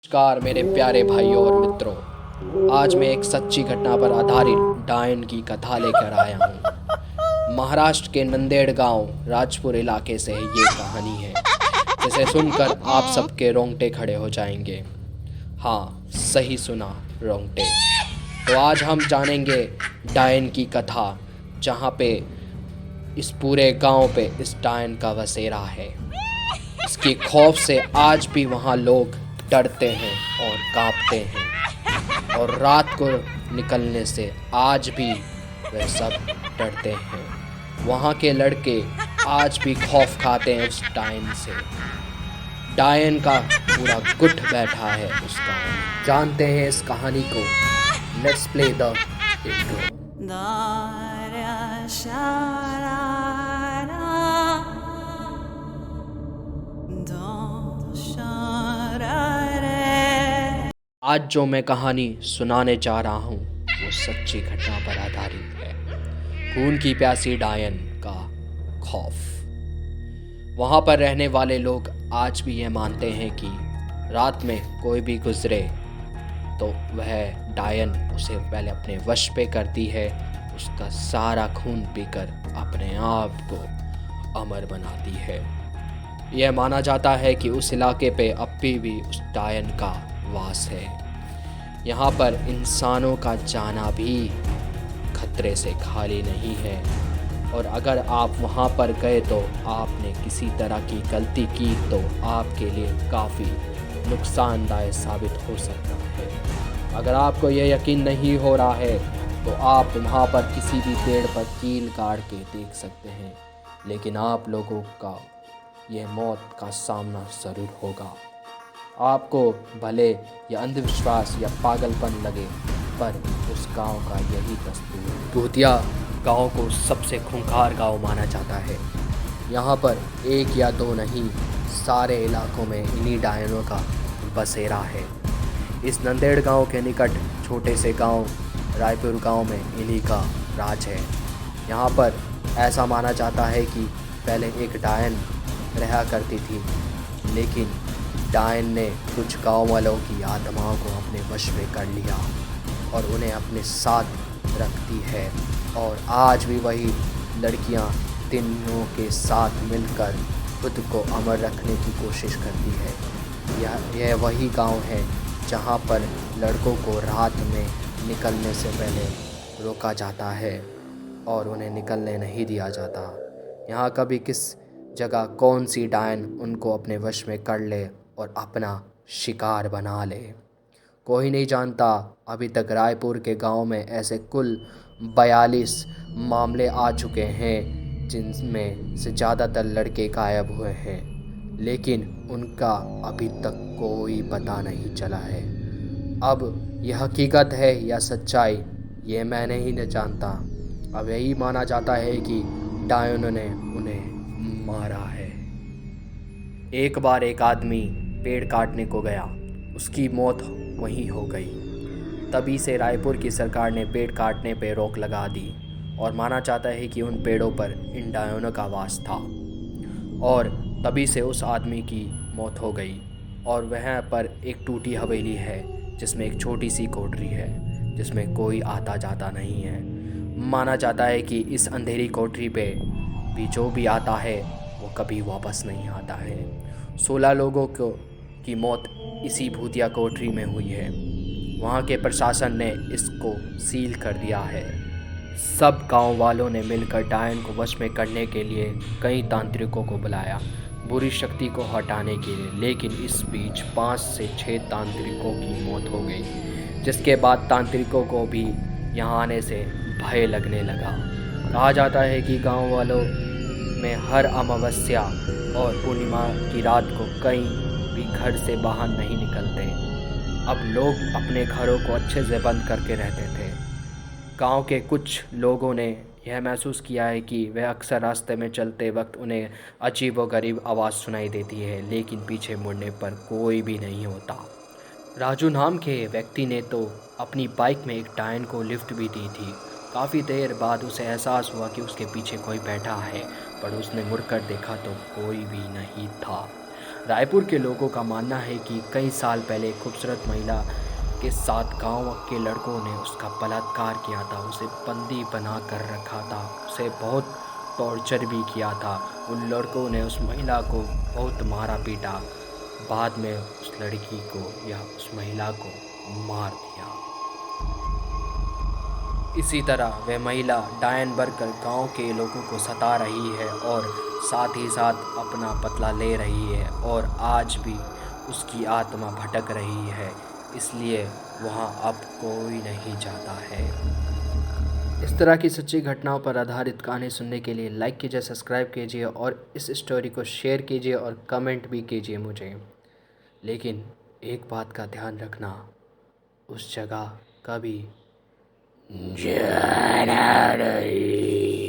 नमस्कार मेरे प्यारे भाइयों और मित्रों। आज मैं एक सच्ची घटना पर आधारित डायन की कथा लेकर आया हूँ। महाराष्ट्र के नंदेड़ गांव राजपुर इलाके से ये कहानी है, जिसे सुनकर आप सबके रोंगटे खड़े हो जाएंगे। हाँ, सही सुना, रोंगटे। तो आज हम जानेंगे डायन की कथा, जहाँ पे इस पूरे गांव पे इस डायन का बसेरा है। इसके खौफ से आज भी वहाँ लोग डरते हैं और कांपते हैं, और रात को निकलने से आज भी वे सब डरते हैं। वहाँ के लड़के आज भी खौफ खाते हैं उस डायन से। डायन का पूरा गुट बैठा है उस गाँव में। जानते हैं इस कहानी को। Let's play the intro. आज जो मैं कहानी सुनाने जा रहा हूँ वो सच्ची घटना पर आधारित है। खून की प्यासी डायन का खौफ। वहाँ पर रहने वाले लोग आज भी ये मानते हैं कि रात में कोई भी गुजरे तो वह डायन उसे पहले अपने वश पे करती है, उसका सारा खून पीकर अपने आप को अमर बनाती है। यह माना जाता है कि उस इलाके पे अब भी उस डायन का वास है। यहाँ पर इंसानों का जाना भी खतरे से खाली नहीं है, और अगर आप वहाँ पर गए तो आपने किसी तरह की गलती की तो आपके लिए काफ़ी नुकसानदायक साबित हो सकता है। अगर आपको यह यकीन नहीं हो रहा है तो आप वहाँ पर किसी भी पेड़ पर कील गाड़ के देख सकते हैं, लेकिन आप लोगों का यह मौत का सामना ज़रूर होगा। आपको भले या अंधविश्वास या पागलपन लगे, पर उस गांव का यही दस्तूर है। भूतिया गांव को सबसे खूंखार गांव माना जाता है। यहाँ पर एक या दो नहीं, सारे इलाकों में इन्हीं डायनों का बसेरा है। इस नंदेड़ गांव के निकट छोटे से गांव रायपुर गांव में इन्हीं का राज है। यहाँ पर ऐसा माना जाता है कि पहले एक डायन रहा करती थी, लेकिन डायन ने कुछ गांव वालों की आत्माओं को अपने वश में कर लिया और उन्हें अपने साथ रखती है, और आज भी वही लड़कियां तीनों के साथ मिलकर खुद को अमर रखने की कोशिश करती है। यह वही गांव है जहां पर लड़कों को रात में निकलने से पहले रोका जाता है और उन्हें निकलने नहीं दिया जाता। यहाँ कभी किस जगह कौन सी डायन उनको अपने वश में कर ले और अपना शिकार बना ले, कोई नहीं जानता। अभी तक रायपुर के गांव में ऐसे कुल 42 मामले आ चुके हैं, जिनमें से ज़्यादातर लड़के गायब हुए हैं, लेकिन उनका अभी तक कोई पता नहीं चला है। अब यह हकीकत है या सच्चाई, ये मैं नहीं जानता। अब यही माना जाता है कि डायनों ने उन्हें मारा है। एक बार एक आदमी पेड़ काटने को गया, उसकी मौत वहीं हो गई। तभी से रायपुर की सरकार ने पेड़ काटने पर रोक लगा दी, और माना जाता है कि उन पेड़ों पर इन डायनों का वास था, और तभी से उस आदमी की मौत हो गई। और वहाँ पर एक टूटी हवेली है, जिसमें एक छोटी सी कोठरी है, जिसमें कोई आता जाता नहीं है। माना जाता है कि इस अंधेरी कोठरी पे भी जो भी आता है वो कभी वापस नहीं आता है। 16 लोगों की मौत इसी भूतिया कोठरी में हुई है। वहाँ के प्रशासन ने इसको सील कर दिया है। सब गांव वालों ने मिलकर डायन को वश में करने के लिए कई तांत्रिकों को बुलाया, बुरी शक्ति को हटाने के लिए, लेकिन इस बीच 5 से 6 तांत्रिकों की मौत हो गई, जिसके बाद तांत्रिकों को भी यहाँ आने से भय लगने लगा। कहा जाता है कि गांव वालों में हर अमावस्या और पूर्णिमा की रात को कहीं भी घर से बाहर नहीं निकलते। अब लोग अपने घरों को अच्छे से बंद करके रहते थे। गांव के कुछ लोगों ने यह महसूस किया है कि वह अक्सर रास्ते में चलते वक्त उन्हें अजीब व गरीब आवाज़ सुनाई देती है, लेकिन पीछे मुड़ने पर कोई भी नहीं होता। राजू नाम के व्यक्ति ने तो अपनी बाइक में एक डायन को लिफ्ट भी दी थी। काफ़ी देर बाद उसे एहसास हुआ कि उसके पीछे कोई बैठा है, पर उसने मुड़कर देखा तो कोई भी नहीं था। रायपुर के लोगों का मानना है कि कई साल पहले एक खूबसूरत महिला के साथ गांव के लड़कों ने उसका बलात्कार किया था, उसे बंदी बना कर रखा था, उसे बहुत टॉर्चर भी किया था। उन लड़कों ने उस महिला को बहुत मारा पीटा, बाद में उस लड़की को या उस महिला को मार दिया। इसी तरह वह महिला डायन बनकर गांव के लोगों को सता रही है और साथ ही साथ अपना बदला ले रही है, और आज भी उसकी आत्मा भटक रही है, इसलिए वहां अब कोई नहीं जाता है। इस तरह की सच्ची घटनाओं पर आधारित कहानी सुनने के लिए लाइक कीजिए, सब्सक्राइब कीजिए और इस स्टोरी को शेयर कीजिए और कमेंट भी कीजिए मुझे। लेकिन एक बात का ध्यान रखना, उस जगह कभी जाना नहीं।